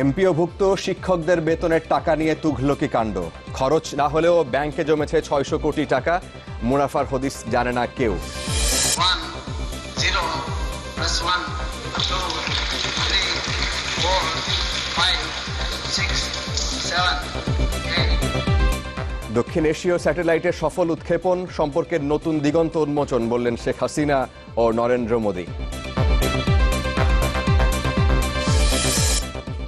এমপিওভুক্ত শিক্ষকদের বেতনের টাকা নিয়ে তুঘলকি কাণ্ড। খরচ না হলেও ব্যাংকে জমেছে ৬০০ কোটি টাকা। মুনাফার হদিস জানে না কেউ। দক্ষিণ এশীয় স্যাটেলাইটের সফল উৎক্ষেপণ, সম্পর্কের নতুন দিগন্ত উন্মোচন বললেন শেখ হাসিনা ও নরেন্দ্র মোদী।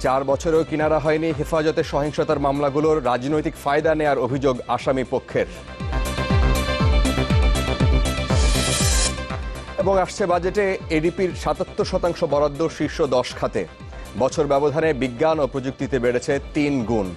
৪ বছরেও কিনারা হয়নি হেফাজতে সহিংসতার মামলাগুলোর, রাজনৈতিক ফায়দা নেয়ার অভিযোগ আসামি পক্ষের। এবং আসছে বাজেটে এডিপির ৭৭% বরাদ্দ শীর্ষ ১০ খাতে। বছর ব্যবধানে বিজ্ঞান ও প্রযুক্তিতে বেড়েছে ৩ গুণ।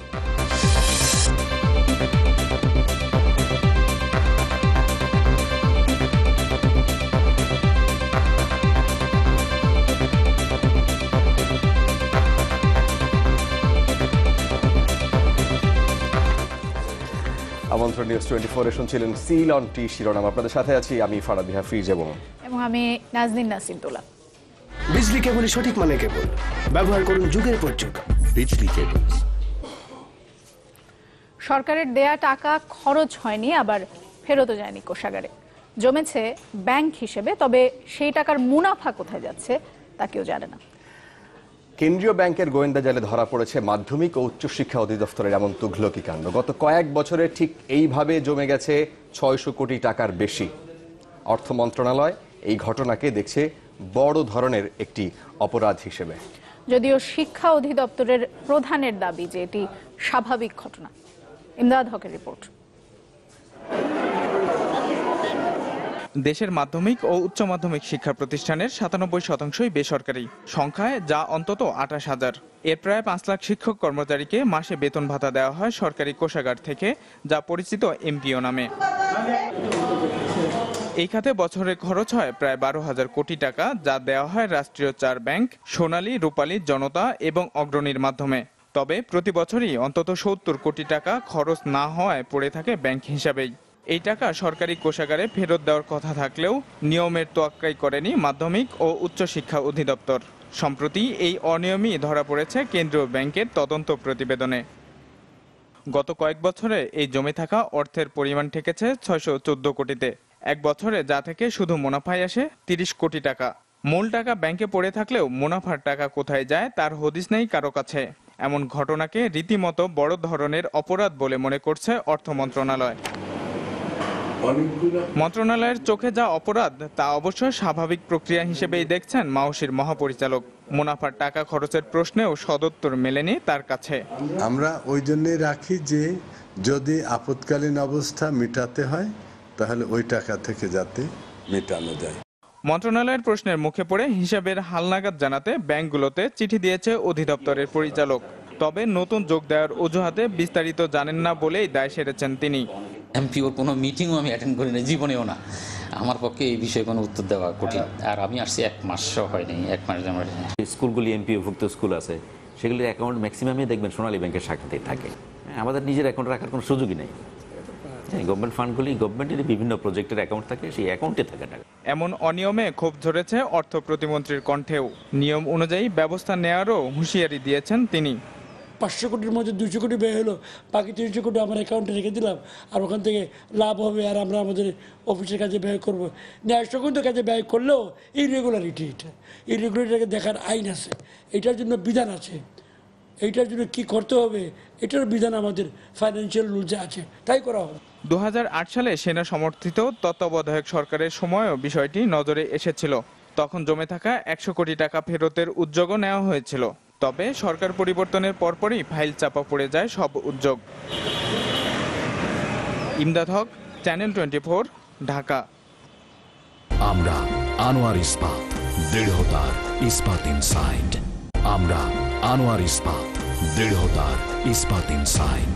আমন্ত্রণ নিউজ 24 এ শুনছিলেন সিল অন টি শিরোনাম। আপনাদের সাথে আছি আমি ফারাদ হাফিজ এবং আমি নাজনীন নাসিম তোলা। বিজলি কেবল সঠিক মানে কেবল ব্যবহার করুন যুগের পর যুগ বিজলি কেবল। সরকারের দেয়া টাকা খরচ হয়নি, আবার ফেরতও যায়নি কোষাগারে, জমেছে ব্যাংক হিসেবে। তবে সেই টাকার মুনাফা কোথায় যাচ্ছে তা কেউ জানে না। কেন্দ্রীয় ব্যাংকের গোয়েন্দা জালে ধরা পড়েছে মাধ্যমিক ও উচ্চশিক্ষা অধিদপ্তরের এমন তুঘলকি কাণ্ড। গত কয়েক বছরে ঠিক এইভাবে জমে গেছে ৬০০ কোটি টাকার বেশি। অর্থ মন্ত্রণালয় এই ঘটনাকে দেখছে বড় ধরনের একটি অপরাধ হিসেবে। যদিও শিক্ষা অধিদপ্তরের প্রধানের দাবি যে এটি স্বাভাবিক ঘটনা। ইমদাদ হকের রিপোর্ট। দেশের মাধ্যমিক ও উচ্চ মাধ্যমিক শিক্ষা প্রতিষ্ঠানের ৯৭%ই বেসরকারি, সংখ্যায় যা অন্তত ২৮,০০০। এর প্রায় ৫ লাখ শিক্ষক কর্মচারীকে মাসে বেতন ভাতা দেওয়া হয় সরকারি কোষাগার থেকে, যা পরিচিত এমপিও নামে। এই খাতে বছরে খরচ হয় প্রায় ১২,০০০ কোটি টাকা, যা দেওয়া হয় রাষ্ট্রীয় ৪ ব্যাংক সোনালী, রূপালী, জনতা এবং অগ্রণীর মাধ্যমে। তবে প্রতি বছরই অন্তত ৭০ কোটি টাকা খরচ না হওয়ায় পড়ে থাকে ব্যাংক হিসাবেই। এই টাকা সরকারি কোষাগারে ফেরত দেওয়ার কথা থাকলেও নিয়মের তোয়াক্কাই করেনি মাধ্যমিক ও উচ্চশিক্ষা অধিদপ্তর। সম্প্রতি এই অনিয়মই ধরা পড়েছে কেন্দ্রীয় ব্যাংকের তদন্ত প্রতিবেদনে। গত কয়েক বছরে এই জমে থাকা অর্থের পরিমাণ ঠেকেছে ৬১৪ কোটিতে। এক বছরে যা থেকে শুধু মুনাফায় আসে ৩০ কোটি টাকা। মূল টাকা ব্যাংকে পড়ে থাকলেও মুনাফার টাকা কোথায় যায় তার হদিস নেই কারো কাছে। এমন ঘটনাকে রীতিমতো বড় ধরনের অপরাধ বলে মনে করছে অর্থ মন্ত্রণালয়। মন্ত্রণালয়ের চোখে যা অপরাধ তা অবশ্য স্বাভাবিক প্রক্রিয়া হিসেবেই দেখছেন মাওশির মহাপরিচালক। মুনাফার টাকা খরচের প্রশ্নেও সদুত্তর মেলেনি তার কাছে। আমরা ওই জন্যই রাখি যে যদি আপৎকালীন অবস্থা মেটাতে হয় তাহলে ওই টাকা থেকে যাতে মেটানো যায়। মন্ত্রণালয়ের প্রশ্নের মুখে পড়ে হিসাবের হালনাগাদ জানাতে ব্যাংকগুলোতে চিঠি দিয়েছে অধিদপ্তরের পরিচালক। তবে নতুন যোগ দেওয়ার অজুহাতে বিস্তারিত জানেন না বলেই দায় সেরেছেন তিনি। এমপিওর কোনো মিটিংও আমি অ্যাটেন্ড করি না, জীবনেও না। আমার পক্ষে এই বিষয়ে কোনো উত্তর দেওয়া কঠিন। আর আমি আসছি ১ মাসও হয়নি, ১ মাস আমার। স্কুলগুলি এমপিওভুক্ত স্কুল আছে, সেগুলির অ্যাকাউন্ট ম্যাক্সিমামই দেখবেন সোনালী ব্যাংকের শাখাতেই থাকে। আমাদের নিজের অ্যাকাউন্ট রাখার কোনো সুযোগই নেই। গভর্নমেন্ট ফান্ডগুলি গভর্নমেন্টের বিভিন্ন প্রজেক্টের অ্যাকাউন্ট থাকে, সেই অ্যাকাউন্টে থাকে টাকা। এমন অনিয়মে ক্ষোভ ঝরেছে অর্থ প্রতিমন্ত্রীর কণ্ঠেও। নিয়ম অনুযায়ী ব্যবস্থা নেওয়ারও হুঁশিয়ারি দিয়েছেন তিনি। ৫০০ কোটির মধ্যে ২০০ কোটি ব্যয় হলো, বাকি ৩০০ কোটি আমার অ্যাকাউন্টে রেখে দিলাম, আর ওখান থেকে লাভ হবে আর আমরা আমাদের অফিসের কাজে ব্যয় করবো। ন্যায়সঙ্গত কাজে ব্যয় করলেও ইরেগুলারিটিকে দেখার আইন আছে, এটার জন্য বিধান আছে। এইটার জন্য কি করতে হবে এটার বিধান আমাদের ফাইন্যান্সিয়াল রুলসে আছে, তাই করা হবে। ২০০৮ সালে সেনা সমর্থিত তত্ত্বাবধায়ক সরকারের সময়ও বিষয়টি নজরে এসেছিল। তখন জমে থাকা ১০০ কোটি টাকা ফেরতের উদ্যোগও নেওয়া হয়েছিল। তবে সরকার পরিবর্তনের পরপরই ফাইল চাপা পড়ে যায় সব উদ্যোগ। ইমদাদ হক, চ্যানেল 24, ঢাকা। আমরা আনোয়ার ইস্পাত, দৃঢ়তার ইস্পাত ইনসাইড। আমরা আনোয়ার ইস্পাত, দৃঢ়তার ইস্পাত ইনসাইড।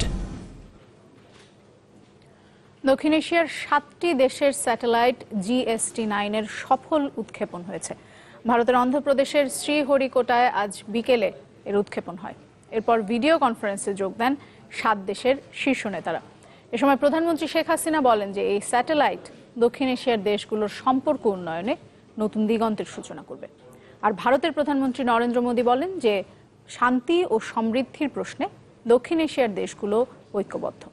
দক্ষিণ এশিয়ার 7টি দেশের স্যাটেলাইট GST-9 এর সফল উৎক্ষেপণ হয়েছে। ভারতের অন্ধ্রপ্রদেশের শ্রীহরিকোটায় আজ বিকেলে এর উৎক্ষেপণ হয়। এরপর ভিডিও কনফারেন্সে যোগ দেন 7 দেশের শীর্ষ নেতারা। এ সময় প্রধানমন্ত্রী শেখ হাসিনা বলেন যে এই স্যাটেলাইট দক্ষিণ এশিয়ার দেশগুলোর সম্পর্ক উন্নয়নে নতুন দিগন্তের সূচনা করবে। আর ভারতের প্রধানমন্ত্রী নরেন্দ্র মোদী বলেন যে শান্তি ও সমৃদ্ধির প্রশ্নে দক্ষিণ এশিয়ার দেশগুলো ঐক্যবদ্ধ।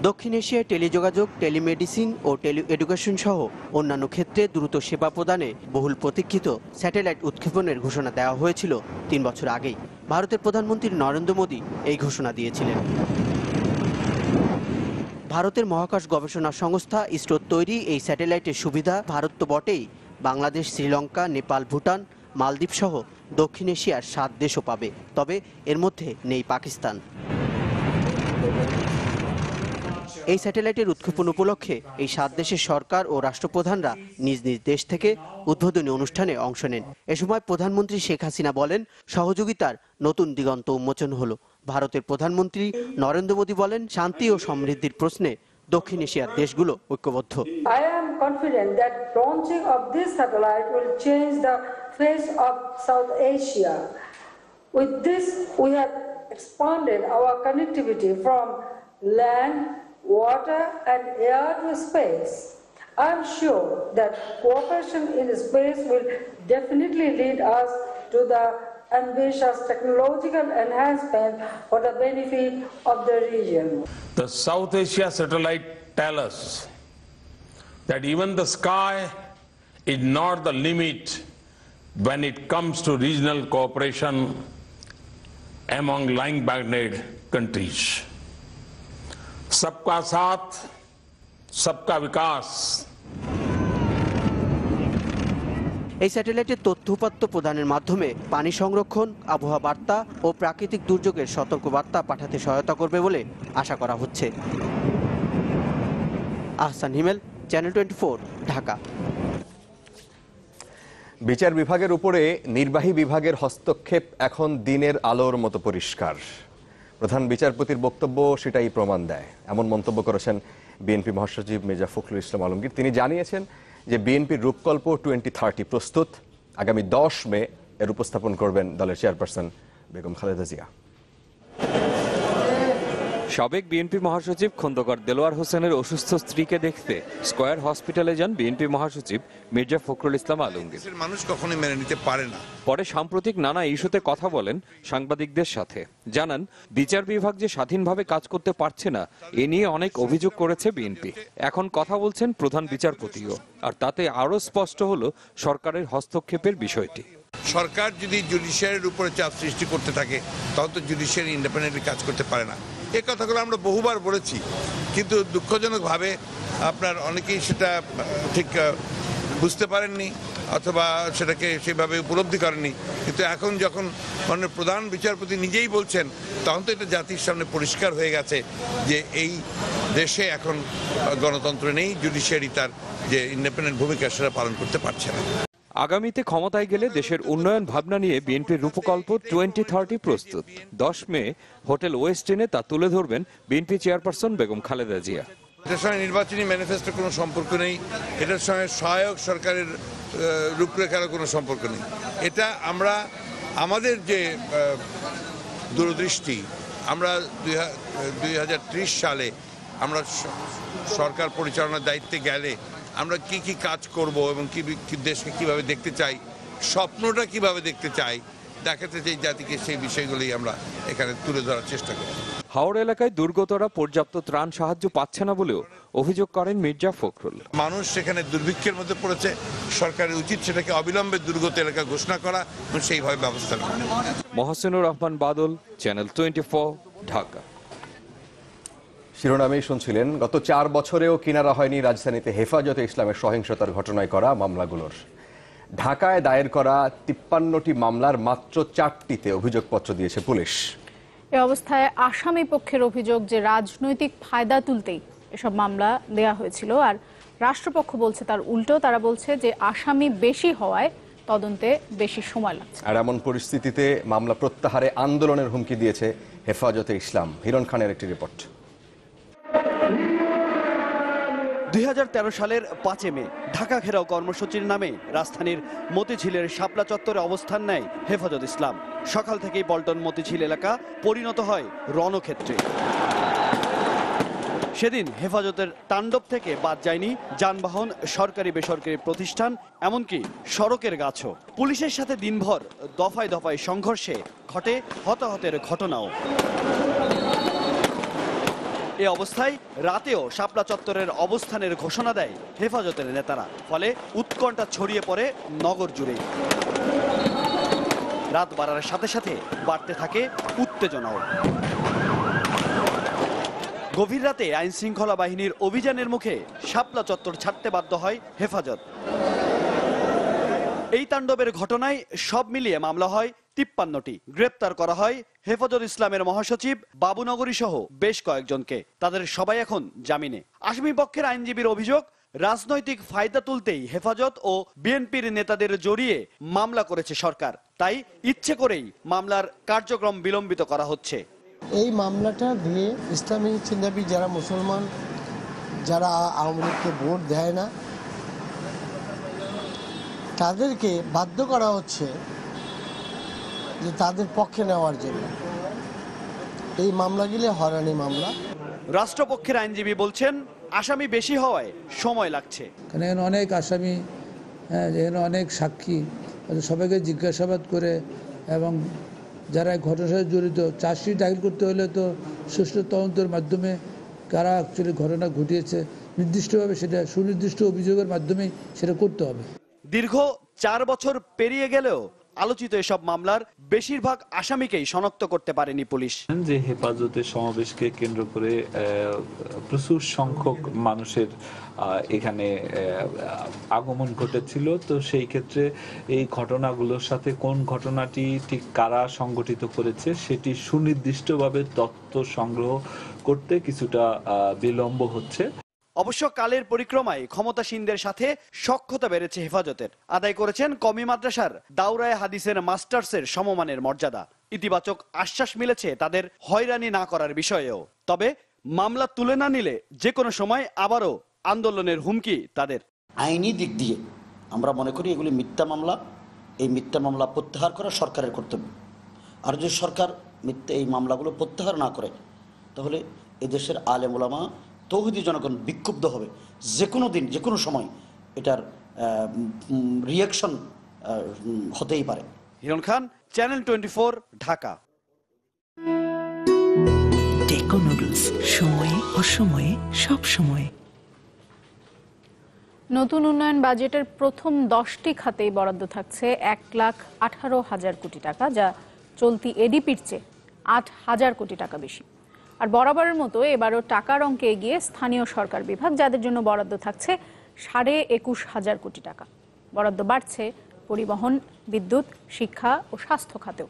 দক্ষিণ এশিয়ায় টেলিযোগাযোগ, টেলিমেডিসিন ও টেলি এডুকেশন সহ অন্যান্য ক্ষেত্রে দ্রুত সেবা প্রদানে বহুল প্রতীক্ষিত স্যাটেলাইট উৎক্ষেপণের ঘোষণা দেওয়া হয়েছিল ৩ বছর আগেই। ভারতের প্রধানমন্ত্রী নরেন্দ্র মোদী এই ঘোষণা দিয়েছিলেন। ভারতের মহাকাশ গবেষণা সংস্থা ইসরোর তৈরি এই স্যাটেলাইটের সুবিধা ভারত তো বটেই, বাংলাদেশ, শ্রীলঙ্কা, নেপাল, ভুটান, মালদ্বীপ সহ দক্ষিণ এশিয়ার 7 দেশও পাবে। তবে এর মধ্যে নেই পাকিস্তান। এই স্যাটেলাইটের উৎক্ষেপণ উপলক্ষে এই 7 দেশের সরকার ও রাষ্ট্রপ্রধানরা নিজ নিজ দেশ থেকে উদ্বোধনী অনুষ্ঠানে অংশ নেন। এ সময় প্রধানমন্ত্রী শেখ হাসিনা বলেন, সহযোগিতার নতুন দিগন্ত উন্মোচন হলো। ভারতের প্রধানমন্ত্রী নরেন্দ্র মোদী বলেন, শান্তি ও সমৃদ্ধির প্রশ্নে দক্ষিণ এশিয়ার দেশগুলো ঐক্যবদ্ধ। I am confident that launching of this satellite will change the face of South Asia. With this, we have expanded our connectivity from land, water and air to space. I am sure that cooperation in space will definitely lead us to the ambitious technological enhancement for the benefit of the region. The South Asia satellite tells us that even the sky is not the limit when it comes to regional cooperation among like-minded countries. सबका साथ, सबका विकास। এই স্যাটেলাইটের তথ্য উপাত্ত প্রদানের মাধ্যমে পানি সংরক্ষণ, আবহাওয়া বার্তা ও প্রাকৃতিক দুর্যোগের সতর্ক বার্তা পাঠাতে সহায়তা করবে বলে আশা করা হচ্ছে। আহসান হিমেল, চ্যানেল 24, ঢাকা। বিচার বিভাগের উপরে নির্বাহী বিভাগের হস্তক্ষেপ এখন দিনের আলোর মতো পরিষ্কার। প্রধান বিচারপতির বক্তব্য সেটাই প্রমাণ দেয়, এমন মন্তব্য করেছেন বিএনপি মহাসচিব মির্জা ফখরুল ইসলাম আলমগীর। তিনি জানিয়েছেন যে বিএনপির রূপকল্প 2030 প্রস্তুত। আগামী 10 মে এর উপস্থাপন করবেন দলের চেয়ারপারসন বেগম খালেদা জিয়া। সাবেক বিএনপি মহাসচিব খন্দকার দেলোয়ার হোসেনের অসুস্থ স্ত্রীকে দেখতে স্কয়ার হসপিটালে যান বিএনপি মহাসচিব মির্জা ফখরুল ইসলাম আলমগীর। মানুষ কখনোই মেনে নিতে পারে না। পরে সাম্প্রতিক নানা ইস্যুতে কথা বলেন সাংবাদিকদের সাথে, জানান বিচার বিভাগ যে স্বাধীনভাবে কাজ করতে পারছে না এ নিয়ে অনেক অভিযোগ করেছে বিএনপি। এখন কথা বলছেন প্রধান বিচারপতিও, আর তাতে আরো স্পষ্ট হলো সরকারের হস্তক্ষেপের বিষয়টি। সরকার যদি জুডিশিয়ারির উপরে চাপ সৃষ্টি করতে থাকে তখন তো জুডিশিয়ারি ইন্ডিপেন্ডেন্টলি কাজ করতে পারে না। এই কথাগুলো আমরা বহুবার বলেছি, কিন্তু দুঃখজনকভাবে আপনার অনেকেই সেটা ঠিক বুঝতে পারেননি অথবা সেটাকে সেভাবে উপলব্ধি করেননি। কিন্তু এখন যখন মাননীয় প্রধান বিচারপতি নিজেই বলছেন, তখন তো এটা জাতির সামনে পরিষ্কার হয়ে গেছে যে এই দেশে এখন গণতন্ত্র নেই, জুডিশিয়ারি তার যে ইন্ডিপেন্ডেন্ট ভূমিকা সেটা পালন করতে পারছে না। আগামীতে ক্ষমতায় গেলে দেশের উন্নয়ন ভাবনা নিয়ে বিএনপির রূপকল্প 2030 প্রস্তুত। 10 মে হোটেল ওয়েস্ট এনে তা তুলে ধরবেন বিএনপি চেয়ারপারসন বেগম খালেদা জিয়া। এটার সঙ্গে নির্বাচনী ম্যানিফেস্টোর কোনো সম্পর্ক নেই, এটার সঙ্গে সহায়ক সরকারের রূপরেখারও কোনো সম্পর্ক নেই। এটা আমরা আমাদের যে দূরদৃষ্টি, আমরা 2030 সালে আমরা সরকার পরিচালনার দায়িত্বে গেলে আমরা কি কি কাজ করব এবং কি দেশকে কিভাবে দেখতে চাই, স্বপ্নটা কিভাবে দেখতে চাই, দেখাতে চাই জাতিকে, সেই বিষয়গুলোই আমরা এখানে তুলে ধরার চেষ্টা করি। হাওড় এলাকায় দুর্গতরা পর্যাপ্ত ত্রাণ সাহায্য পাচ্ছে না বলেও অভিযোগ করেন মির্জা ফখরুল। মানুষ সেখানে দুর্ভিক্ষের মধ্যে পড়েছে, সরকারের উচিত সেটাকে অবিলম্বে দুর্গত এলাকা ঘোষণা করা এবং সেইভাবে ব্যবস্থা নেওয়া। মহসিনুর রহমান বাদল, চ্যানেল 24, ঢাকা। শিরোনামেই শুনছিলেন, গত 4 বছরেও কিনারা হয়নি রাজধানীতে হেফাজতে ইসলামের সহিংসতার ঘটনায় করা মামলাগুলোর। ঢাকায় দায়ের করা 53টি মামলার মাত্র 4টিতে অভিযোগপত্র দিয়েছে পুলিশ। এ অবস্থায় আসামি পক্ষের অভিযোগ যে রাজনৈতিক ফায়দা তুলতেই এসব মামলা দেয়া হয়েছিল, আর রাষ্ট্রপক্ষ বলছে তার উল্টো। তারা বলছে যে আসামি বেশি হওয়ায় তদন্তে বেশি সময় লাগছে। আর এমন পরিস্থিতিতে মামলা প্রত্যাহারে আন্দোলনের হুমকি দিয়েছে হেফাজতে ইসলাম। হিরণ খানের একটি রিপোর্ট। 2013 সালের 5 মে ঢাকা ঘেরাও কর্মসূচির নামে রাজধানীর মতিঝিলের শাপলা চত্বরে অবস্থান নেয় হেফাজত ইসলাম। সকাল থেকেই পল্টন মতিঝিল এলাকা পরিণত হয় রণক্ষেত্রে। সেদিন হেফাজতের তাণ্ডব থেকে বাদ যায়নি যানবাহন, সরকারি বেসরকারি প্রতিষ্ঠান, এমনকি সড়কের গাছও। পুলিশের সাথে দিনভর দফায় দফায় সংঘর্ষে ঘটে হতাহতের ঘটনাও। এ অবস্থায় রাতেও শাপলা চত্বরের অবস্থানের ঘোষণা দেয় হেফাজতের নেতারা, ফলে উৎকণ্ঠা ছড়িয়ে পড়ে নগর জুড়ে। রাত বাড়ার সাথে সাথে বাড়তে থাকে উত্তেজনাও। গভীর রাতে আইন শৃঙ্খলা বাহিনীর অভিযানের মুখে শাপলা চত্বর ছাড়তে বাধ্য হয় হেফাজত। এই তাণ্ডবের ঘটনায় সব মিলিয়ে মামলা হয় 53টি। গ্রেপ্তার করা হয় হেফাজত ইসলামের মহাসচিব বাবুনগরী সহ বেশ কয়েকজনকে। তাদের সবাই এখন জামিনে। আসামি পক্ষের আইনজীবীর অভিযোগ, রাজনৈতিক ফায়দা তুলতেই হেফাজত ও বিএনপির নেতাদের জড়িয়ে মামলা করেছে সরকার, তাই ইচ্ছে করেই মামলার কার্যক্রম বিলম্বিত করা হচ্ছে। এই মামলাটা দিয়ে ইসলামী চিন্তাবিদ যারা মুসলমান, যারা আওয়ামী লীগকে ভোট দেয় না, তাদেরকে বাধ্য করা হচ্ছে যে তাদের পক্ষে নেওয়ার জন্য। এই মামলাগুলি হয়রানি মামলা। রাষ্ট্রপক্ষের আইনজীবী বলছেন, আসামি বেশি হওয়ায় সময় লাগছে। কারণ অনেক আসামি, এখানে অনেক সাক্ষী, সবাইকে জিজ্ঞাসাবাদ করে এবং যারা ঘটনার সাথে জড়িত চার্জশিট দাখিল করতে হলে তো সুষ্ঠু তদন্তের মাধ্যমে কারা অ্যাকচুয়ালি ঘটনা ঘটিয়েছে নির্দিষ্টভাবে সেটা সুনির্দিষ্ট অভিযোগের মাধ্যমেই সেটা করতে হবে। দীর্ঘ 4 বছর পেরিয়ে গেলেও আলোচিত এসব মামলার বেশিরভাগ আসামিকেই শনাক্ত করতে পারেনি পুলিশ। যে হেফাজতের সমাবেশকে কেন্দ্র করে প্রচুর সংখ্যক মানুষের এখানে আগমন ঘটেছিল, তো সেই ক্ষেত্রে এই ঘটনাগুলোর সাথে কোন ঘটনাটি ঠিক কারা সংগঠিত করেছে সেটি সুনির্দিষ্টভাবে তথ্য সংগ্রহ করতে কিছুটা বিলম্ব হচ্ছে। অবশ্য কালের পরিক্রমায় ক্ষমতাসীনদের সাথে সখ্যতা বেড়েছে হেফাজতের। আদায় করেছেন কওমি মাদ্রাসার দাওরায়ে হাদিসের মাস্টার্সের সমমানের মর্যাদা। ইতিবাচক আশ্বাস মিলেছে তাদের হয়রানি না করার বিষয়েও। তবে মামলা তুলে না নিলে যে কোনো সময় আবারও আন্দোলনের হুমকি তাদের। আইনি দিক দিয়ে আমরা মনে করি এগুলি মিথ্যা মামলা। এই মিথ্যা মামলা প্রত্যাহার করা সরকারের কর্তব্য। আর যদি সরকার এই মামলাগুলো প্রত্যাহার না করে, তাহলে এদেশের আলেম ওলামা, তৌহিদি জনগণ বিক্ষুব্ধ হবে। যে কোনো দিন, যে কোনো সময় এটার রিয়াকশন হতেই পারে। হিরণ খান, চ্যানেল 24, ঢাকা। টেকো নুডলস, সময়ে অসময়ে সব সময়। নতুন উন্নয়ন বাজেটের প্রথম 10টি খাতেই বরাদ্দ থাকছে 1,18,000 কোটি টাকা, যা চলতি এডিপির চেয়ে 8,000 কোটি টাকা বেশি। আর বরাবরের মতো এবারও টাকার অঙ্কে এগিয়ে স্থানীয় সরকার বিভাগ, যাদের জন্য বরাদ্দ থাকছে 21,500 কোটি টাকা। বরাদ্দ বাড়ছে পরিবহন, বিদ্যুৎ, শিক্ষা ও স্বাস্থ্য খাতেও।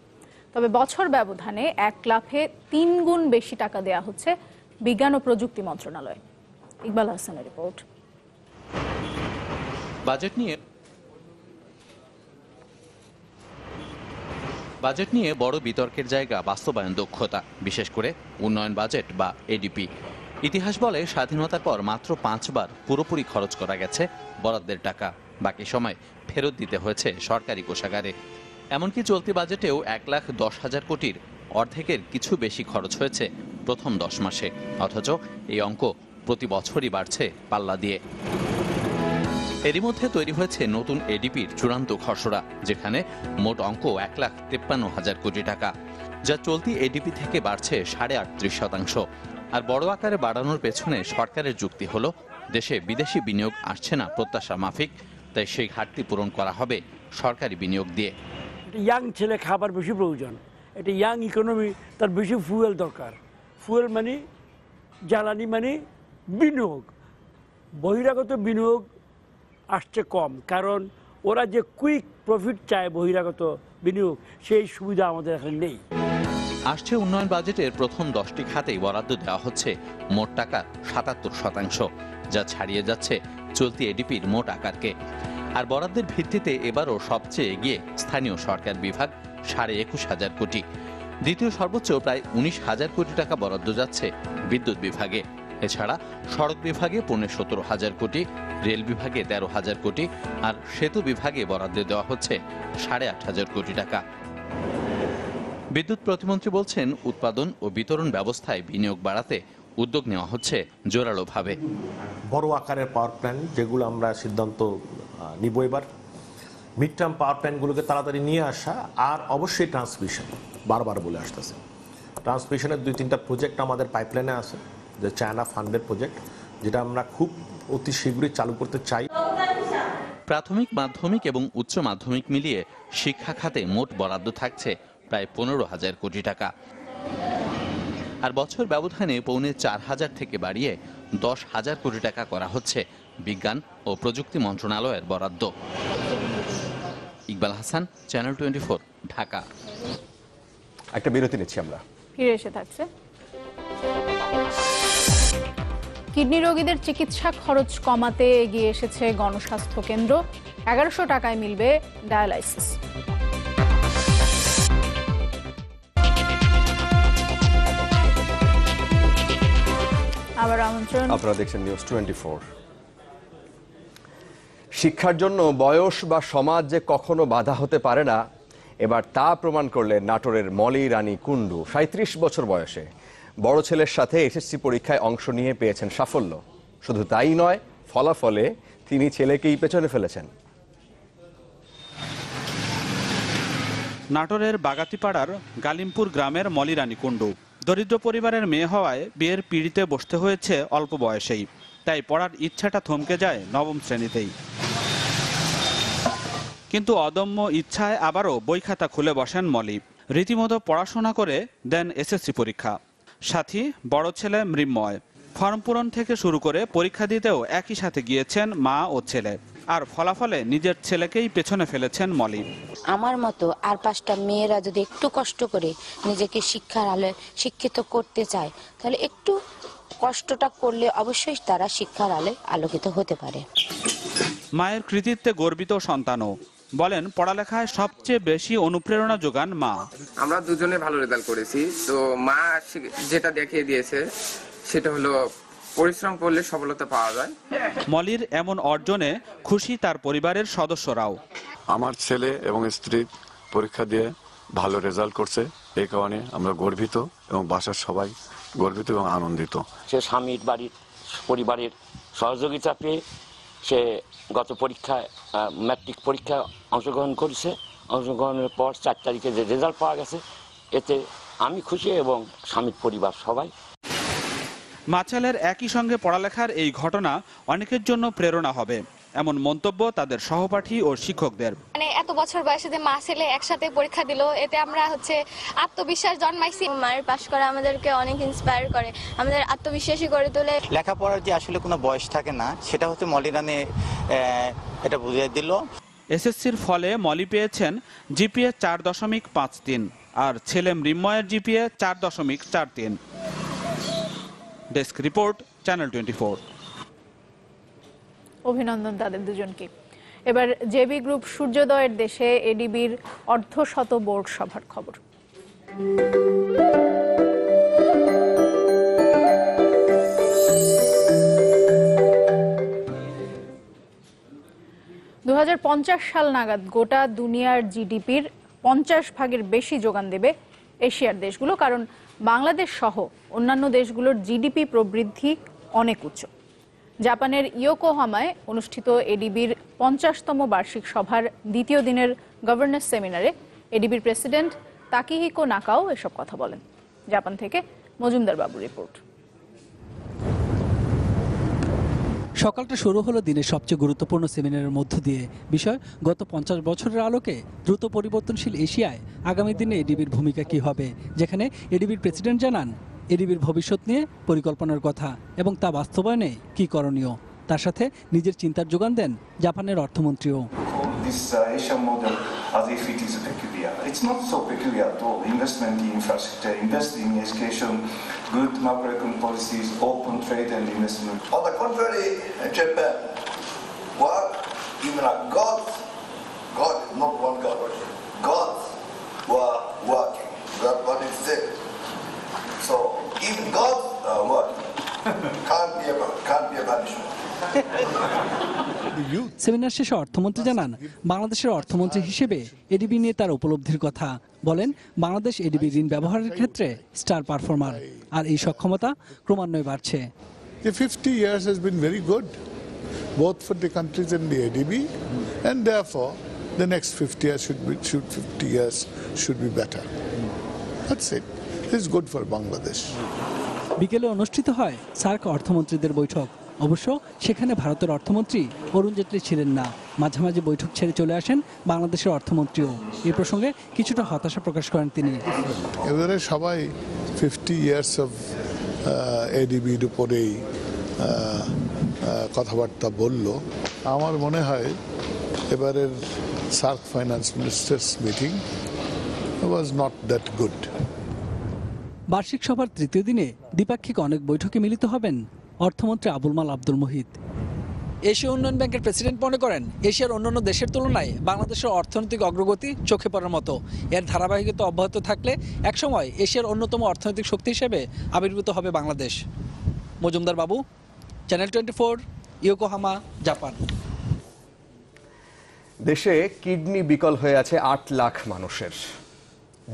তবে বছর ব্যবধানে 1 লাফে 3 গুণ বেশি টাকা দেয়া হচ্ছে বিজ্ঞান ও প্রযুক্তি মন্ত্রণালয়ে। ইকবাল হাসানের রিপোর্ট। বাজেট নিয়ে বড় বিতর্কের জায়গা বাস্তবায়ন দক্ষতা, বিশেষ করে উন্নয়ন বাজেট বা এডিপি। ইতিহাস বলে স্বাধীনতার পর মাত্র 5 বার পুরোপুরি খরচ করা গেছে বরাদ্দের টাকা, বাকি সময় ফেরত দিতে হয়েছে সরকারি কোষাগারে। এমনকি চলতি বাজেটেও 1,10,000 কোটির অর্ধেকের কিছু বেশি খরচ হয়েছে প্রথম 10 মাসে, অথচ এই অঙ্ক প্রতি বছরই বাড়ছে পাল্লা দিয়ে। এরই মধ্যে তৈরি হয়েছে নতুন এডিপির চূড়ান্ত খসড়া, যেখানে মোট অঙ্ক 1,53,000 কোটি টাকা, যা চলতি এডিপি থেকে বাড়ছে 38%। আর বড় আকারে বাড়ানোর পেছনে সরকারের যুক্তি হলো, দেশে বিদেশি বিনিয়োগ আসছে না প্রত্যাশা মাফিক, তাই সেই ঘাটতি পূরণ করা হবে সরকারি বিনিয়োগ দিয়ে। ইয়াং ছেলে খাবার বেশি প্রয়োজন, এটা ইয়াং ইকোনমি, তার বেশি ফুয়েল দরকার। ফুয়েল মানে জ্বালানি, মানে বিনিয়োগ। বহিরাগত বিনিয়োগ আসছে কম, কারণ ওরা যে কুইক প্রফিট চায় বহিরাগত বিনিয়োগ, সেই সুবিধা আমাদের এখানে নেই। আসছে উন্নয়ন বাজেটের প্রথম 10টি খাতেই বরাদ্দ দেওয়া হচ্ছে মোট টাকার 77%, যা ছাড়িয়ে যাচ্ছে চলতি এডিপির মোট আকারকে। আর বরাদ্দের ভিত্তিতে এবারও সবচেয়ে এগিয়ে স্থানীয় সরকার বিভাগ 21,500 কোটি। দ্বিতীয় সর্বোচ্চ প্রায় 19,000 কোটি টাকা বরাদ্দ যাচ্ছে বিদ্যুৎ বিভাগে। এছাড়া সড়ক বিভাগে 17,000 কোটি, রেল বিভাগে 13,000 কোটি, আর সেতু বিভাগে বরাদ্দ দেওয়া হচ্ছে 8,500 কোটি টাকা। বিদ্যুৎ প্রতিমন্ত্রী বলছেন, উৎপাদন ও বিতরণ ব্যবস্থায় বিনিয়োগ বাড়াতে উদ্যোগ নেওয়া হচ্ছে জোরালোভাবে। বড় আকারের পাওয়ার প্ল্যান্ট যেগুলো আমরা সিদ্ধান্ত নিব এবার, মিড টার্ম পাওয়ার প্ল্যান্টগুলোকে তাড়াতাড়ি নিয়ে আসা, আর অবশ্যই ট্রান্সমিশন বারবার বলে আসতেছে। ট্রান্সমিশনের 2-3টা প্রজেক্ট আমাদের পাইপলাইনে আছে, যে চায়না ফান্ডের প্রজেক্ট, যেটা আমরা খুব অতি শীঘ্রই চালু করতে চাই। প্রাথমিক, মাধ্যমিক এবং উচ্চ মাধ্যমিক মিলিয়ে শিক্ষা খাতে মোট বরাদ্দ থাকছে প্রায় 15,000 কোটি টাকা। আর বছর ব্যবধানে 4,500 থেকে বাড়িয়ে 10,000 কোটি টাকা করা হচ্ছে বিজ্ঞান ও প্রযুক্তি মন্ত্রণালয়ের বরাদ্দ। ইকবাল হাসান, চ্যানেল 24, ঢাকা। একটা বিরতি নিচ্ছি আমরা, ফিরে এসে থাকছে। কিডনি রোগীদের চিকিৎসা খরচ কমাতে এগিয়ে এসেছে গণস্বাস্থ্য কেন্দ্র। 1100 টাকায় মিলবে ডায়ালাইসিস। আবার আমন্ত্রণ, আপনারা দেখছেন নিউজ 24। শিক্ষার জন্য বয়স বা সমাজ যে কখনো বাধা হতে পারে না, এবার তা প্রমাণ করলেন নাটোরের মলি রানী কুণ্ডু। 37 বছর বয়সে বড় ছেলের সাথে এসএসসি পরীক্ষায় অংশ নিয়ে পেয়েছেন সাফল্য। শুধু তাই নয়, ফলাফলে তিনি ছেলেকেই পেছনে ফেলেছেন। নাটোরের বাগাতিপাড়ার গালিমপুর গ্রামের মলি রানী কুণ্ডু দরিদ্র পরিবারের মেয়ে হওয়ায় বিয়ের পিঁড়িতে বসতে হয়েছে অল্প বয়সেই, তাই পড়ার ইচ্ছাটা থমকে যায় 9ম শ্রেণীতেই। কিন্তু অদম্য ইচ্ছায় আবারও বই খাতা খুলে বসেন মলি। রীতিমতো পড়াশোনা করে দেন এসএসসি পরীক্ষা। সাথী বড় ছেলে মৃন্ময়। ফর্ম পূরণ থেকে শুরু করে পরীক্ষা দিতেও একই সাথে গিয়েছেন মা ও ছেলে। আর ফলাফলে নিজের ছেলেকেই পেছনে ফেলেছেন মলি। আমার মতো আর 5টা মেয়েরা যদি একটু কষ্ট করে নিজেকে শিক্ষার আলোয় শিক্ষিত করতে চায়, তাহলে একটু কষ্টটা করলে অবশ্যই তারা শিক্ষার আলোয় আলোকিত হতে পারে। মায়ের কৃতিত্বে গর্বিত সন্তানও বলেন, পড়ালেখায় সবচেয়ে বেশি অনুপ্রেরণা যোগান মা। আমরা দুজনে ভালো রেজাল্ট করেছি, তো মা যেটা দেখিয়ে দিয়েছে সেটা হলো পরিশ্রম করলে সফলতা পাওয়া যায়। মলির এমন অর্জনে খুশি তার পরিবারের সদস্যরাও। আমার ছেলে এবং স্ত্রী পরীক্ষা দিয়ে ভালো রেজাল্ট করছে, এই কারণে আমরা গর্বিত এবং বাসার সবাই গর্বিত এবং আনন্দিত। সে স্বামীর বাড়ির পরিবারের সহযোগিতা পেয়ে সে গত পরীক্ষায় ম্যাট্রিক পরীক্ষায় অংশগ্রহণ করেছে। অংশগ্রহণের পর 4 তারিখে যে রেজাল্ট পাওয়া গেছে, এতে আমি খুশি এবং স্বামীর পরিবার সবাই। মা ছেলের একই সঙ্গে পড়ালেখার এই ঘটনা অনেকের জন্য প্রেরণা হবে, এমন মন্তব্য তাদের সহপাঠী ও শিক্ষকদের। মানে এত বছর বয়সে যে মা ছেলে একসাথে পরীক্ষা দিল, এতে আমরা আত্মবিশ্বাস জন্মাইছি। মায়ের পাশ করা আমাদেরকে অনেক ইন্সপায়ার করে, আমাদের আত্মবিশ্বাসী করে তোলে। লেখাপড়ার যে আসলে কোনো বয়স থাকে না, সেটা হচ্ছে মলি রানী এটা বুঝিয়ে দিল। এসএসসির ফলে মলি পেয়েছেন জিপিএ 4.53 আর ছেলে মৃন্ময়ের জিপিএ 4.43। Desk report, channel 24। অভিনন্দন তাদের দুজনকে। এবার জেবি গ্রুপ সূর্যোদয়ের দেশে এডিবির অর্ধশত বোর্ড সভার খবর। 2050 সাল নাগাদ গোটা দুনিয়ার জিডিপির 50 ভাগের বেশি যোগান দেবে এশিয়ার দেশগুলো, কারণ বাংলাদেশ সহ অন্যান্য দেশগুলোর জিডিপি প্রবৃদ্ধি অনেক উচ্চ। জাপানের ইয়োকোহামায় অনুষ্ঠিত এডিবির 50তম বার্ষিক সভার দ্বিতীয় দিনের গভর্নেন্স সেমিনারে এডিবির প্রেসিডেন্ট তাকিহিকো নাকাও এসব কথা বলেন। জাপান থেকে মজুমদার বাবুর রিপোর্ট। সকালটা শুরু হলো দিনের সবচেয়ে গুরুত্বপূর্ণ সেমিনারের মধ্য দিয়ে। বিষয়, গত 50 বছরের আলোকে দ্রুত পরিবর্তনশীল এশিয়ায় আগামী দিনে এডিবির ভূমিকা কী হবে, যেখানে এডিবির প্রেসিডেন্ট জানান এডিবির ভবিষ্যৎ নিয়ে পরিকল্পনার কথা এবং তা বাস্তবায়নে কী করণীয়। তার সাথে নিজের চিন্তার যোগান দেন জাপানের অর্থমন্ত্রীও। This Asian model as if it is peculiar. It's not so peculiar at all. Investment in infrastructure, investing in education, good macroeconomic policies, open trade and investment. On the contrary, Japan, what? Even a God, not one God, gods were working. That what it said. So if gods are working, Can't be a punishment. Seminar শেষে অর্থমন্ত্রী জানান, বাংলাদেশের অর্থমন্ত্রী হিসেবে ADB নিয়ে তার উপলব্ধির কথা। বলেন, বাংলাদেশ এডিবি ঋণ ব্যবহারের ক্ষেত্রে স্টার পারফর্মার, আর এই সক্ষমতা ক্রমান্বয়ে বাড়ছে। The 50 years has been very good, both for the countries in the ADB, and therefore the next 50 years should be better. That's it. This is good for Bangladesh. বিকেলে অনুষ্ঠিত হয় সার্ক অর্থমন্ত্রীদের বৈঠক। অবশ্য সেখানে ভারতের অর্থমন্ত্রী অরুণ জেটলি ছিলেন না। মাঝামাঝি বৈঠক ছেড়ে চলে আসেন বাংলাদেশের অর্থমন্ত্রীও। এই প্রসঙ্গে কিছুটা হতাশা প্রকাশ করেন তিনি। এবারে সবাই 50 years of এডিবির উপরেই কথাবার্তা বলল। আমার মনে হয় এবারের SAARC finance ministers meeting was not that good. বার্ষিক সভার তৃতীয় দিনে দ্বিপাক্ষিক অনেক বৈঠকে মিলিত হবেন অর্থমন্ত্রী আবুল মাল আব্দুল মুহিত। এশীয় উন্নয়ন ব্যাংকের প্রেসিডেন্ট মনে করেন, এশিয়ার অন্যান্য দেশের তুলনায় বাংলাদেশের অর্থনৈতিক অগ্রগতি চোখে পড়ার মতো। এর ধারাবাহিকতা অব্যাহত থাকলে একসময় এশিয়ার অন্যতম অর্থনৈতিক শক্তি হিসেবে আবির্ভূত হবে বাংলাদেশ। মজুমদার বাবু, চ্যানেল 24, ইয়োকোহামা, জাপান। দেশে কিডনি বিকল হয়ে আছে 8 লাখ মানুষের।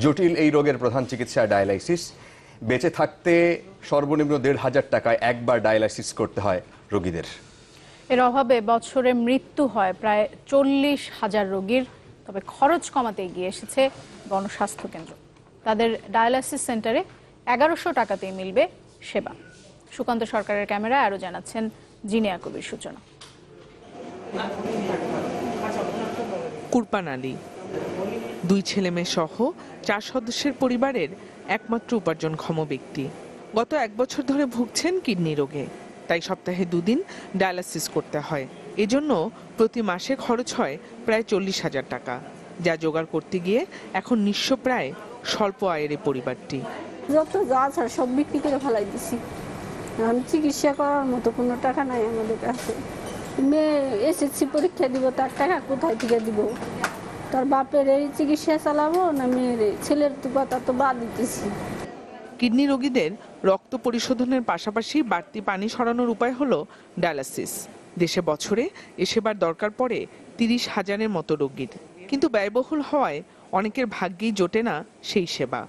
জটিল এই রোগের প্রধান চিকিৎসা ডায়ালাইসিস। বেঁচে থাকতে সর্বনিম্ন 1,500 টাকায় একবার ডায়ালাইসিস করতে হয় রোগীদের। এর অভাবে বছরে মৃত্যু হয় প্রায় 40,000 রোগীর। তবে খরচ কমাতে এগিয়ে এসেছে গণস্বাস্থ্য কেন্দ্র। তাদের ডায়ালাইসিস সেন্টারে 1100 টাকাতেই মিলবে সেবা। সুকান্ত সরকারের ক্যামেরায় আরও জানাচ্ছেন জিনিয়া কবির সূচনা। কুরবান আলী 2 ছেলেমেয়ে সহ 4 সদস্যের পরিবারের একমাত্র উপার্জনক্ষম ব্যক্তি। গত 1 বছর ধরে ভুগছেন কিডনি রোগে, তাই সপ্তাহে 2 দিন ডায়ালাইসিস করতে হয়। এজন্য প্রতি মাসে খরচ হয় প্রায় 40,000 টাকা, যা জোগাড় করতে গিয়ে এখন নিঃস্ব প্রায় স্বল্প আয়ের এই পরিবারটি। যত যা আছে সব বিক্রি করে ফেলাই দিছি। আমি চিকিৎসা করার মতো কোনো টাকা নাই আমাদের কাছে। মেয়ে এসএসসি পরীক্ষা দিব, তার টাকা কোথায় থেকে দিব? তার বাপের এই চিকিৎসা চালাবো না মেয়ের? ছেলের তো কথা তো বাদ দিতেছি। কিডনি রোগীদের রক্ত পরিশোধনের পাশাপাশি বাড়তি পানি সরানোর উপায় হলো ডায়ালাইসিস। দেশে বছরে এ সেবার দরকার পড়ে 30,000-এর মতো রোগীর, কিন্তু ব্যয়বহুল হওয়ায় অনেকের ভাগ্যেই জোটে না সেই সেবা।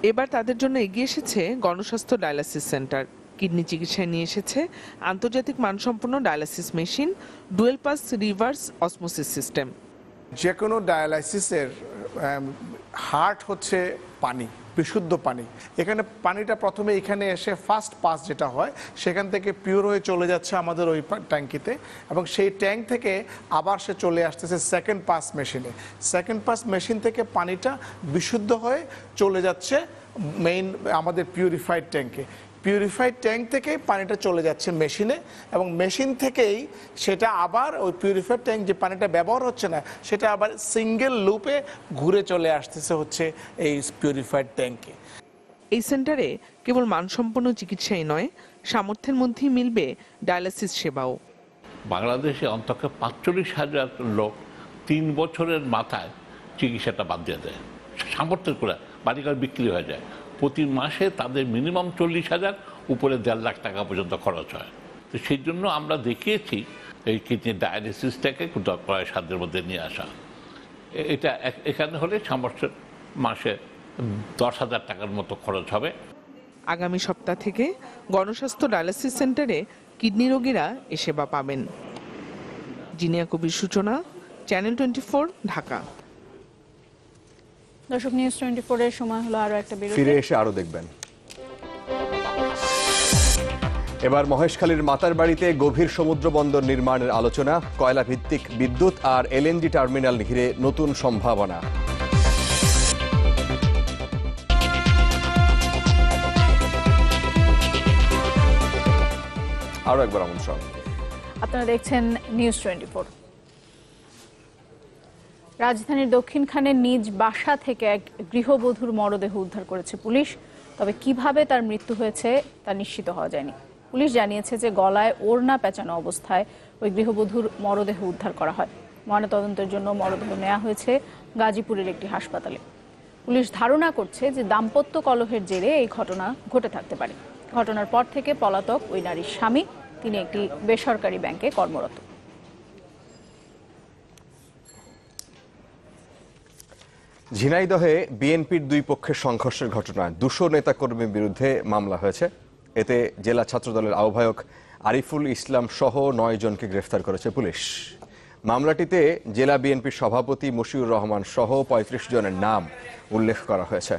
এবার তাদের জন্য এগিয়ে এসেছে গণস্বাস্থ্য ডায়ালাইসিস সেন্টার। কিডনি চিকিৎসায় নিয়ে এসেছে আন্তর্জাতিক মানসম্পন্ন dialysis machine, dual pass reverse osmosis system. যে কোনো ডায়ালাইসিসের হার্ট হচ্ছে পানি, বিশুদ্ধ পানি। এখানে পানিটা প্রথমে এখানে এসে ফার্স্ট পাস যেটা হয় সেখান থেকে পিওর হয়ে চলে যাচ্ছে আমাদের ওই ট্যাঙ্কিতে, এবং সেই ট্যাঙ্ক থেকে আবার সে চলে আসতেছে সেকেন্ড পাস মেশিনে। সেকেন্ড পাস মেশিন থেকে পানিটা বিশুদ্ধ হয়ে চলে যাচ্ছে মেইন আমাদের পিউরিফাইড ট্যাঙ্কে। পিউরিফাইড ট্যাঙ্ক থেকে পানিটা চলে যাচ্ছে মেশিনে, এবং মেশিন থেকেই সেটা আবার ওই পিউরিফাইড ট্যাঙ্ক যে পানিটা ব্যবহার হচ্ছে না সেটা আবার সিঙ্গেল লুপে ঘুরে চলে আসতেছে হচ্ছে এই পিউরিফাইড ট্যাঙ্কে। এই সেন্টারে কেবল মানসম্পন্ন চিকিৎসাই নয়, সামর্থ্যের মধ্যেই মিলবে ডায়ালাইসিস সেবাও। বাংলাদেশে অন্তত 45,000 লোক 3 বছরের মাথায় চিকিৎসাটা বাদ দিয়ে দেয়, সামর্থ্যের করে বাড়িঘর বিক্রি হয়ে যায়। প্রতি মাসে তাদের মিনিমাম 40,000, উপরে 1.5 লাখ টাকা পর্যন্ত খরচ হয়। তো সেই জন্য আমরা দেখিয়েছি এই কিডনি ডায়ালিসিসটাকে প্রায় 7 মধ্যে নিয়ে আসা। এটা এখানে হলে সামর্থ্য মাসে 10,000 টাকার মতো খরচ হবে। আগামী সপ্তাহ থেকে গণস্বাস্থ্য ডায়ালাইসিস সেন্টারে কিডনি রোগীরা এ সেবা পাবেন। জিনিয়া কবির সূচনা, চ্যানেল 24, ঢাকা। দর্শক, নিউজ 24 এর সময় হলো আরো একটা বিরতি। ফিরে এসে আরো দেখবেন। এবার মহেশখালীর মাতারবাড়িতে গভীর সমুদ্র বন্দর নির্মাণের আলোচনা। কয়লা ভিত্তিক বিদ্যুৎ আর এলএনজি টার্মিনাল ঘিরে নতুন সম্ভাবনা। আরো একবার আমন্ত্রণ। আপনারা দেখছেন নিউজ 24। রাজধানীর দক্ষিণখানে নিজ বাসা থেকে এক গৃহবধূর মরদেহ উদ্ধার করেছে পুলিশ। তবে কিভাবে তার মৃত্যু হয়েছে তা নিশ্চিত হওয়া যায়নি। পুলিশ জানিয়েছে যে গলায় ওড়না পেঁচানো অবস্থায় ওই গৃহবধূর মরদেহ উদ্ধার করা হয়। ময়নাতদন্তের জন্য মরদেহ নেওয়া হয়েছে গাজীপুরের একটি হাসপাতালে। পুলিশ ধারণা করছে যে দাম্পত্য কলহের জেরে এই ঘটনা ঘটে থাকতে পারে। ঘটনার পর থেকে পলাতক ওই নারীর স্বামী, তিনি একটি বেসরকারি ব্যাংকে কর্মরত। ঝিনাইদহে বিএনপির দুই পক্ষের সংঘর্ষের ঘটনায় 200 নেতাকর্মীর বিরুদ্ধে মামলা হয়েছে। এতে জেলা ছাত্রদলের আহ্বায়ক আরিফুল ইসলাম সহ 9 জনকে গ্রেফতার করেছে পুলিশ। মামলাটিতে জেলা বিএনপির সভাপতি মশিউর রহমান সহ 35 জনের নাম উল্লেখ করা হয়েছে।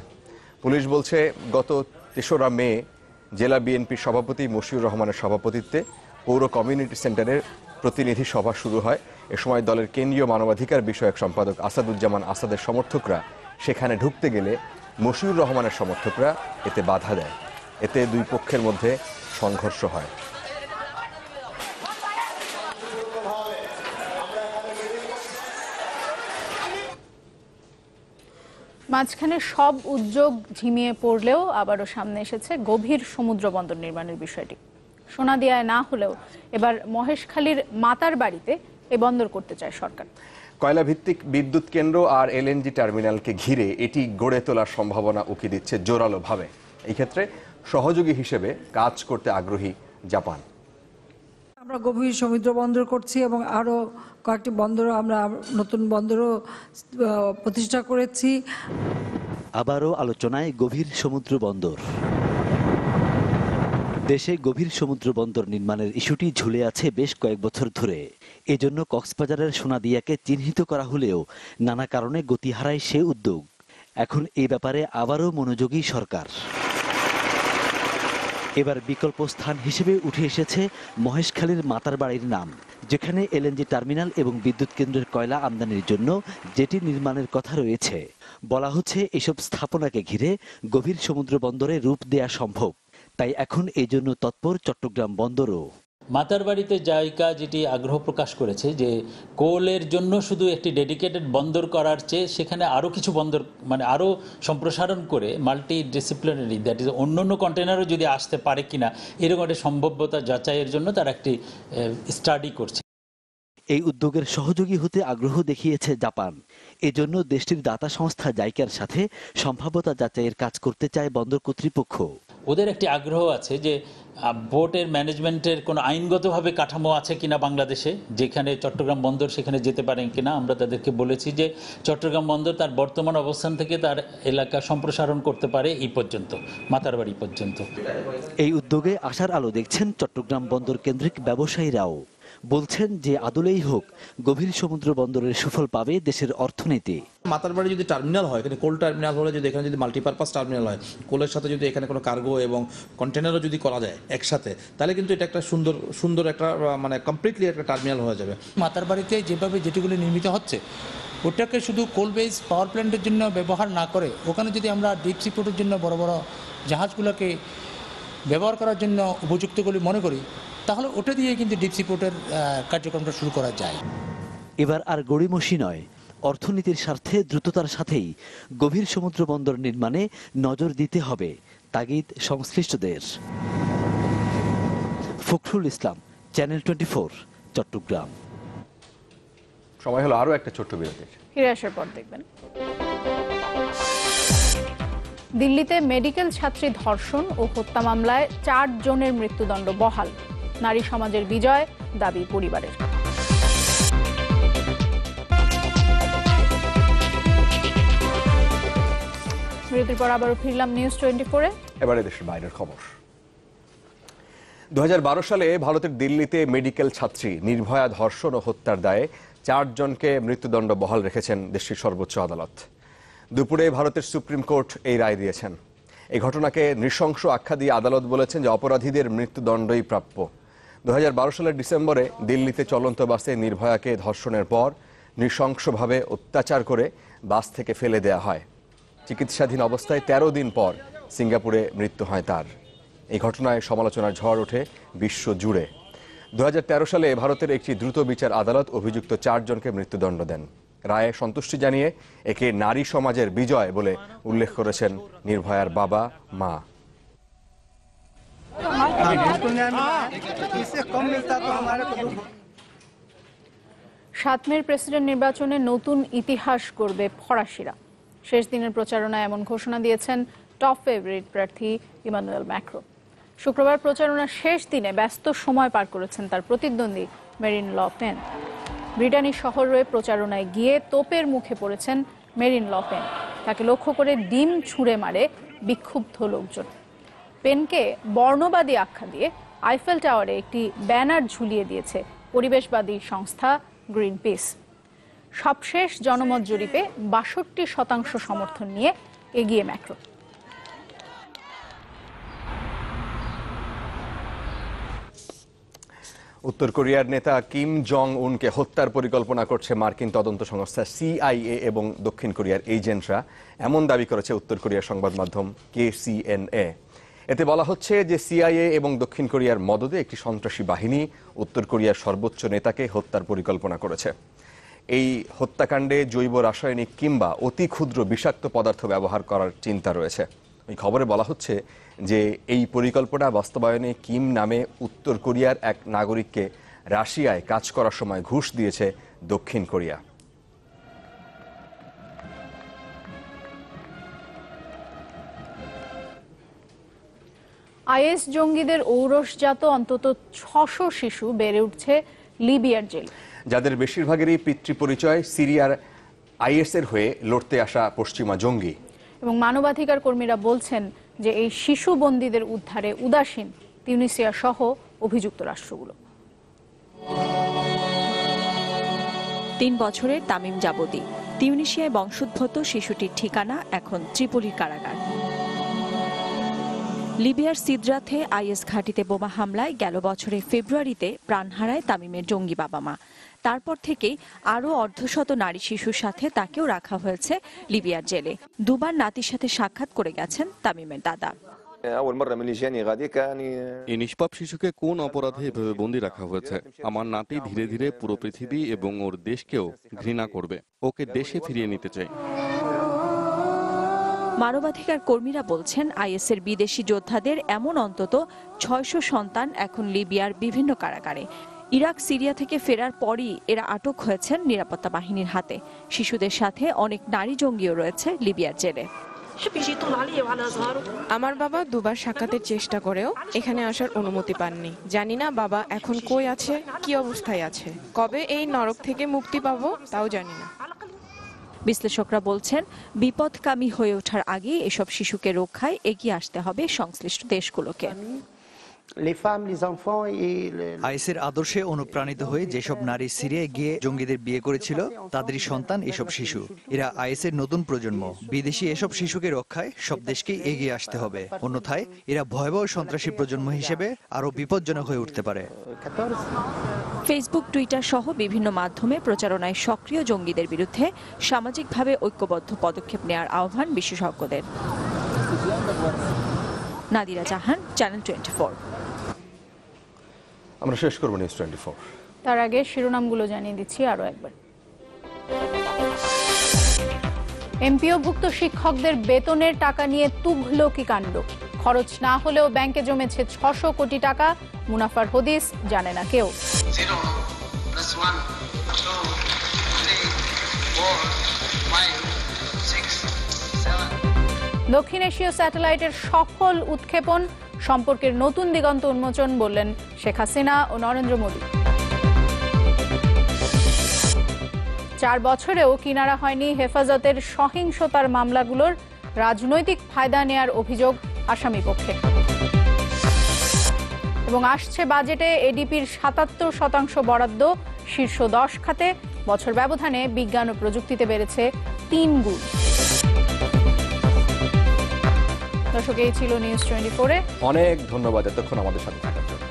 পুলিশ বলছে, গত 3রা মে জেলা বিএনপির সভাপতি মশিউর রহমানের সভাপতিত্বে পৌর কমিউনিটি সেন্টারের প্রতিনিধি সভা শুরু হয়। এ সময় দলের কেন্দ্রীয় মানবাধিকার বিষয়ক সম্পাদক আসাদুজ্জামান আসাদের সমর্থকরা সেখানে ঢুকতে গেলে মশিউর রহমানের সমর্থকরা এতে বাধা দেয়। এতে দুই পক্ষের মধ্যে সংঘর্ষ হয়। মাঝখানে সব উদ্যোগ ঝিমিয়ে পড়লেও আবারও সামনে এসেছে গভীর সমুদ্র বন্দর নির্মাণের বিষয়টি। সোনাদিয়ায় না হলেও এবার মহেশখালীর মাতার বাড়িতে এ বন্দর করতে চায় সরকার। কয়লা ভিত্তিক বিদ্যুৎ কেন্দ্র আর এলএনজি টার্মিনালকে ঘিরে এটি গড়ে তোলার সম্ভাবনা উকি দিচ্ছে জোরালোভাবে। এই ক্ষেত্রে সহযোগী হিসেবে কাজ করতে আগ্রহী জাপান। আমরা গভীর সমুদ্র বন্দর করছি এবং আরও কয়েকটি বন্দরও আমরা নতুন বন্দরও প্রতিষ্ঠা করেছি। আবারও আলোচনায় গভীর সমুদ্র বন্দর। দেশে গভীর সমুদ্র বন্দর নির্মাণের ইস্যুটি ঝুলে আছে বেশ কয়েক বছর ধরে। এজন্য কক্সবাজারের সোনাদিয়াকে চিহ্নিত করা হলেও নানা কারণে গতি হারায় সে উদ্যোগ। এখন এই ব্যাপারে আবারও মনোযোগী সরকার। এবার বিকল্প স্থান হিসেবে উঠে এসেছে মহেশখালীর মাতার বাড়ির নাম, যেখানে এলএনজি টার্মিনাল এবং বিদ্যুৎ কেন্দ্রের কয়লা আমদানির জন্য জেটি নির্মাণের কথা রয়েছে। বলা হচ্ছে এসব স্থাপনাকে ঘিরে গভীর সমুদ্র বন্দরে রূপ দেয়া সম্ভব। তাই এখন এই জন্য তৎপর চট্টগ্রাম বন্দরও। মাতার বাড়িতে জায়গা যেটি আগ্রহ প্রকাশ করেছে যে কোলের জন্য শুধু একটি ডেডিকেটেড বন্দর করার চেয়ে সেখানে আরও কিছু বন্দর মানে আরও সম্প্রসারণ করে মাল্টি ডিসিপ্লিনারি, দ্যাট ইজ অন্য অন্য কন্টেনারও যদি আসতে পারে কিনা এরকম একটা সম্ভাব্যতা যাচাইয়ের জন্য তারা একটি স্টাডি করছে। এই উদ্যোগের সহযোগী হতে আগ্রহ দেখিয়েছে জাপান। এজন্য দেশটির দাতা সংস্থা জাইকার সাথে সম্ভাব্যতা যাচাইয়ের কাজ করতে চায় বন্দর কর্তৃপক্ষ। ওদের একটি আগ্রহ আছে যে বোটের ম্যানেজমেন্টের কোনো আইনগতভাবে কাঠামো আছে কিনা বাংলাদেশে, যেখানে চট্টগ্রাম বন্দর সেখানে যেতে পারেন কিনা। আমরা তাদেরকে বলেছি যে চট্টগ্রাম বন্দর তার বর্তমান অবস্থান থেকে তার এলাকা সম্প্রসারণ করতে পারে এই পর্যন্ত, মাতারবাড়ি পর্যন্ত। এই উদ্যোগে আশার আলো দেখছেন চট্টগ্রাম বন্দর কেন্দ্রিক ব্যবসায়ীরাও। বলছেন যে আদলেই হোক গভীর সমুদ্র বন্দরের সুফল পাবে দেশের অর্থনীতি। মাতারবাড়ি যদি টার্মিনাল হয়, এখানে কোল টার্মিনাল হলে যদি এখানে যদি মাল্টিপারপাস টার্মিনাল হয়, কোলের সাথে যদি এখানে কোনো কার্গো এবং কন্টেনারও যদি করা যায় একসাথে, তাহলে কিন্তু এটা একটা সুন্দর একটা মানে কমপ্লিটলি একটা টার্মিনাল হয়ে যাবে। মাতারবাড়িতে যেভাবে যেটিগুলি নির্মিত হচ্ছে ওটাকে শুধু কোল বেস পাওয়ার প্ল্যান্টের জন্য ব্যবহার না করে ওখানে যদি আমরা ডিপ সি পোর্টের জন্য বড় বড় জাহাজগুলোকে ব্যবহার করার জন্য উপযুক্তগুলি মনে করি, তাহলে ওটা দিয়ে কিন্তু ডিপ সি পোর্টের কার্যক্রমটা শুরু করা যায়। এবার আর গড়িমসি নয়, অর্থনীতির স্বার্থে দ্রুততার সাথেই গভীর সমুদ্র বন্দর নির্মাণে নজর দিতে হবে, তাগিদ সংশ্লিষ্টদের। ফখরুল ইসলাম, চ্যানেল 24, চট্টগ্রাম। সময় হলো আরো একটা ছোট্ট বিরতির। ফিরে আসার পর দেখবেন দিল্লিতে মেডিকেল ছাত্রী ধর্ষণ ও হত্যা মামলায় 4 জনের মৃত্যুদণ্ড বহাল। নারী সমাজের বিজয়, দাবি পরিবারের। বিরতির পর আবারও ফিরলাম নিউজ 24-এ। এবারে দেশের বাইরের খবর। 2012 সালে ভারতের দিল্লিতে মেডিকেল ছাত্রী নির্ভয়া ধর্ষণ ও হত্যার দায়ে 4 জনকে মৃত্যুদণ্ড বহাল রেখেছেন দেশটির সর্বোচ্চ আদালত। দুপুরে ভারতের সুপ্রিম কোর্ট এই রায় দিয়েছেন। এই ঘটনাকে নৃশংস আখ্যা দিয়ে আদালত বলেছেন যে অপরাধীদের মৃত্যুদণ্ডই প্রাপ্য। 2012 সালের ডিসেম্বরে দিল্লিতে চলন্ত বাসে নির্ভয়াকে ধর্ষণের পর নৃশংসভাবে অত্যাচার করে বাস থেকে ফেলে দেয়া হয়। চিকিৎসাধীন অবস্থায় 13 দিন পর সিঙ্গাপুরে মৃত্যু হয় তার। এই ঘটনায় সমালোচনার ঝড় ওঠে বিশ্ব জুড়ে। 2013 সালে ভারতের একটি দ্রুত বিচার আদালত অভিযুক্ত 4 জনকে মৃত্যুদণ্ড দেন। রায়ে সন্তুষ্টি জানিয়ে একে নারী সমাজের বিজয় বলে উল্লেখ করেছেন নির্ভয়ার বাবা মা। 7 মের প্রেসিডেন্ট নির্বাচনে নতুন ইতিহাস গড়বে ফরাসিরা। শেষ দিনের প্রচারণায় এমন ঘোষণা দিয়েছেন টপ ফেভারিট প্রার্থী ইমানুয়েল ম্যাক্রো। শুক্রবার প্রচারণার শেষ দিনে ব্যস্ত সময় পার করেছেন তার প্রতিদ্বন্দ্বী মেরিন লে পেন। ব্রিটানি শহরে প্রচারণায় গিয়ে তোপের মুখে পড়েছেন মেরিন লে পেন। তাকে লক্ষ্য করে ডিম ছুঁড়ে মারে বিক্ষুব্ধ লোকজন। পেনকে বর্ণবাদী আখ্যা দিয়ে আইফেল টাওয়ারে একটি ব্যানার ঝুলিয়ে দিয়েছে পরিবেশবাদী সংস্থা গ্রিন পিস। সবশেষ জনমত জরিপে ৬২% সমর্থন নিয়ে এগিয়ে ম্যাক্রো। উত্তর কোরিয়ার নেতা কিম জং উনকে হত্যার পরিকল্পনা করছে মার্কিন তদন্ত সংস্থা CIA এবং দক্ষিণ কোরিয়ার এজেন্টরা, এমন দাবি করেছে উত্তর কোরিয়ার সংবাদ মাধ্যম KCNA। এতে বলা হচ্ছে যে CIA এবং দক্ষিণ কোরিয়ার মদদে একটি সন্ত্রাসী বাহিনী উত্তর কোরিয়ার সর্বোচ্চ নেতাকে হত্যার পরিকল্পনা করেছে। এই হত্যাকাণ্ডে জৈব রাসায়নিক কিংবা অতি ক্ষুদ্র বিষাক্ত পদার্থ ব্যবহার করার চিন্তা রয়েছে। এই খবরে বলা হচ্ছে যে এই পরিকল্পনা বাস্তবায়নে কিম নামে উত্তর কোরিয়ার এক নাগরিককে রাশিয়ায় কাজ করার সময় ঘুষ দিয়েছে দক্ষিণ কোরিয়া। IS জঙ্গিদের ঔরসজাত অন্তত ৬০০ শিশু বেড়ে উঠছে লিবিয়ার জেলে, যাদের বেশিরভাগেরই পিতৃপরিচয় সিরিয়ার IS এর হয়ে লড়তে আসা পশ্চিমা জঙ্গি। এবং মানবাধিকার কর্মীরা বলছেন যে এই শিশু বন্দীদের উদ্ধারে উদাসীন তিউনিসিয়া সহ অভিযুক্ত রাষ্ট্রগুলো। ৩ বছরের তামিম জাবদি, তিউনিসিয়ায় বংশোদ্ভূত শিশুটির ঠিকানা এখন ত্রিপোলির কারাগার। লিবিয়ার সিদ্রাথে IS ঘাঁটিতে বোমা হামলায় গেল বছরের ফেব্রুয়ারিতে প্রাণ হারায় তামিমের জঙ্গি বাবা মা। তারপর থেকেই আরও অর্ধশত নারী শিশুর সাথে তাকেও রাখা হয়েছে লিবিয়ার জেলে। দুবার নাতির সাথে সাক্ষাৎ করে গেছেন তামিমের দাদা। এই নিষ্পাপ শিশুকে কোন অপরাধে এভাবে বন্দী রাখা হয়েছে? আমার নাতি ধীরে ধীরে পুরো পৃথিবী এবং ওর দেশকেও ঘৃণা করবে। ওকে দেশে ফিরিয়ে নিতে চাই। মানবাধিকার কর্মীরা বলছেন IS এর বিদেশি যোদ্ধাদের এমন অন্তত ৬০০ সন্তান এখন লিবিয়ার বিভিন্ন কারাগারে। ইরাক সিরিয়া থেকে ফেরার পরই এরা আটক হয়েছেন নিরাপত্তা বাহিনীর হাতে। শিশুদের সাথে অনেক নারী জঙ্গিও রয়েছে লিবিয়ার জেলে। আমার বাবা দুবার সাক্ষাতের চেষ্টা করেও এখানে আসার অনুমতি পাননি। জানি না বাবা এখন কই আছে, কি অবস্থায় আছে, কবে এই নরক থেকে মুক্তি পাবো তাও জানি না। বিশ্লেষকরা বলছেন বিপদকামী হয়ে ওঠার আগে এসব শিশুকে রক্ষায় এগিয়ে আসতে হবে সংশ্লিষ্ট দেশগুলোকে। আইএসের আদর্শে অনুপ্রাণিত হয়ে যেসব নারী সিরিয়ায় গিয়ে জঙ্গিদের বিয়ে করেছিল তাদেরই সন্তান এসব শিশু। এরা আইএসের নতুন প্রজন্ম। বিদেশি এসব শিশুকে রক্ষায় সব দেশকেই এগিয়ে আসতে হবে, অন্যথায় এরা ভয়াবহ সন্ত্রাসী প্রজন্ম হিসেবে আরো বিপজ্জনক হয়ে উঠতে পারে। ফেসবুক, টুইটার সহ বিভিন্ন মাধ্যমে প্রচারণায় সক্রিয় জঙ্গিদের বিরুদ্ধে সামাজিকভাবে ঐক্যবদ্ধ পদক্ষেপ নেওয়ার আহ্বান বিশেষজ্ঞদের। নাদিরা জাহান, চ্যানেল 24। আমরা শেষ করব নিউজ 24। তার আগে শিরোনামগুলো জানিয়ে দিচ্ছি আরো একবার। এমপিওভুক্ত শিক্ষকদের বেতনের টাকা নিয়ে তুঘলকি কাণ্ড। খরচ না হলেও ব্যাংকে জমেছে ৬০০ কোটি টাকা, মুনাফার হদিস জানে না কেউ। দক্ষিণ এশীয় স্যাটেলাইটের সফল উৎক্ষেপণ, সম্পর্কের নতুন দিগন্ত উন্মোচন বললেন শেখ হাসিনা ও নরেন্দ্র মোদী। ৪ বছরেও কিনারা হয়নি হেফাজতের সহিংসতার মামলাগুলোর রাজনৈতিক ফায়দা নেয়ার অভিযোগ আসামি পক্ষে। এবং আসছে বাজেটে এডিপির ৭৭% বরাদ্দ, শীর্ষ 10 খাতে বছর ব্যবধানে বিজ্ঞান ও প্রযুক্তিতে বেড়েছে 3 গুণ। দর্শক, এই ছিল নিউজ 24-এ। অনেক ধন্যবাদ এতক্ষণ আমাদের সাথে থাকার জন্য।